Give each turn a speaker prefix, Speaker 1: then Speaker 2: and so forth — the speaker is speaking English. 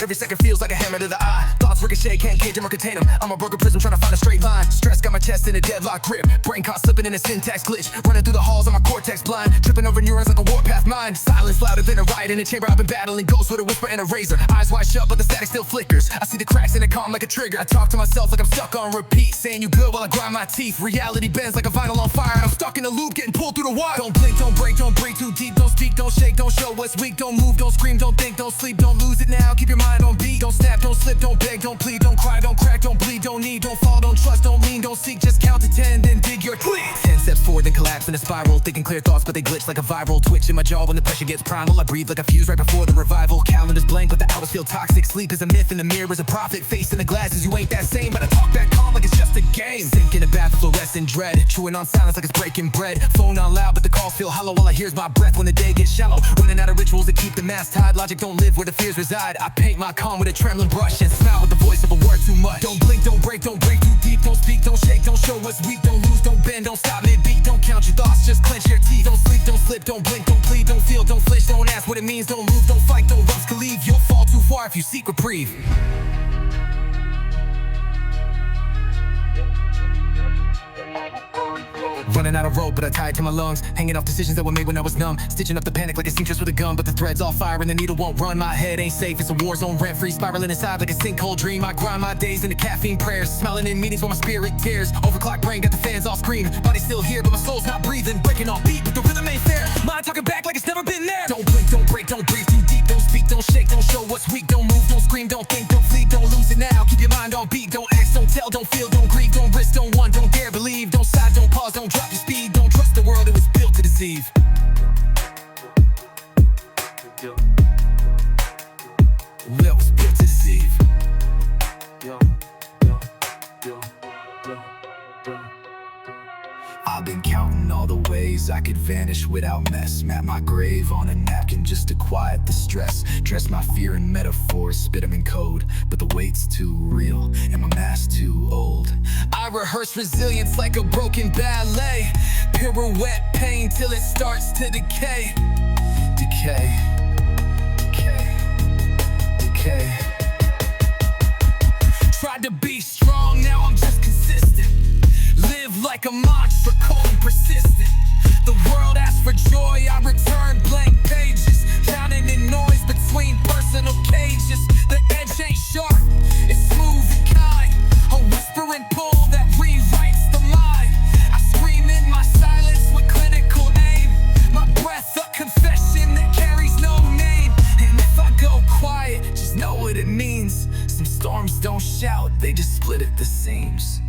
Speaker 1: every second feels like a hammer to the eye. Thoughts ricochet, can't cage them or contain them. I'm a broken prism trying to find a straight line. Stress got my chest in a deadlock grip. Brain caught slipping in a syntax glitch. Running through the halls on my cortex blind. Tripping over neurons like a warpath mind. Silence louder than a riot in a chamber. I've been battling ghosts with a whisper and a razor. Eyes wide shut but the static still flickers. I see the cracks in it calm like a trigger. I talk to myself like I'm stuck on repeat, saying you good while I grind my teeth. Reality bends like a vinyl on fire and I'm stuck in a loop getting pulled through the wire. Don't blink, don't break, don't breathe too deep. Don't speak, don't shake, don't show what's weak. Don't move, don't scream, don't think, don't sleep. Don't lose it now, keep your mind on beat. Don't snap, don't slip, don't beg, don't plead. Don't cry, don't crack, don't bleed, don't need. Don't fall, don't trust, don't lean, don't seek. Just count to 10, then dig your tweet. 10 steps forward, then collapse in a spiral. Thinking clear thoughts, but they glitch like a viral twitch in my jaw when the pressure gets primal. I breathe like a fuse right before the revival. Calendar's blank, but the hours feel toxic. Sleep is a myth and the mirror is a prophet. Face in the glasses, you ain't that same, but I talk back calm like it's just a game. Sink in a bath of fluorescent dread. Chewing on silence like it's breaking bread. Phone on loud, but the calls feel hollow. All I hear is my breath when the day gets shallow. Running out of rituals to keep the mask tied. Logic don't live where the fears reside. I paint my calm with a trembling brush and smile with the voice of a word too much. Don't blink, don't break, don't break too deep. Don't speak, don't shake, don't show what's weak. Don't lose, don't bend, don't stop mid-beat. Don't count your thoughts, just clench your teeth. Don't sleep, don't slip, don't blink, don't plead. Don't feel, don't flinch, don't ask what it means. Don't move, don't fight, don't rush, leave. You'll fall too far if you seek reprieve. Running out of rope, but I tied to my lungs. Hanging off decisions that were made when I was numb. Stitching up the panic like a seamstress with a gun. But the thread's all fire and the needle won't run. My head ain't safe, it's a war zone rent-free. Spiraling inside like a sinkhole dream. I grind my days into caffeine prayers. Smiling in meetings while my spirit tears. Overclocked brain got the fans all screaming. Body's still here, but my soul's not breathing. Breaking all beat, but the rhythm ain't fair. Mind talking back like it's never been there. Don't blink, don't break, don't breathe too deep. Don't speak, don't shake, don't show what's weak. Don't move, don't scream, don't think, don't flee. Don't lose it now, keep your mind on beat. Don't ask, don't tell, don't feel, don't grieve. Don't risk, don't want, don't dare believe. Don't sigh, don't pause, don't drop your speed. Don't trust the world, it was built to deceive. Well, it was built to deceive. I've been counting all the ways I could vanish without mess. Map my grave on a napkin just to quiet the stress. Dress my fear in metaphors, spit them in code. But the weight's too real and my mask too old. I rehearse resilience like a broken ballet. Pirouette pain till it starts to decay. Decay. Tried to be strong, now I'm just consistent. Live like a mantra, cold and persistent. The world asks for joy, I return blank pages. Drowning in noise between personal cages. The edge ain't sharp, it's smooth and kind. A whispering pull that rewrites the mind. I scream in my silence with clinical aim. My breath a confession that carries no name. And if I go quiet, just know what it means. Some storms don't shout, they just split at the seams.